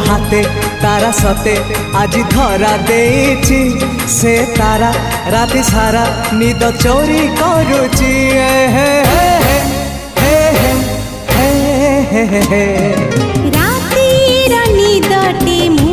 हाथे तारा सते आज धरा देछि से तारा राति सारा निद चोरी करुची रातिर निदटे मु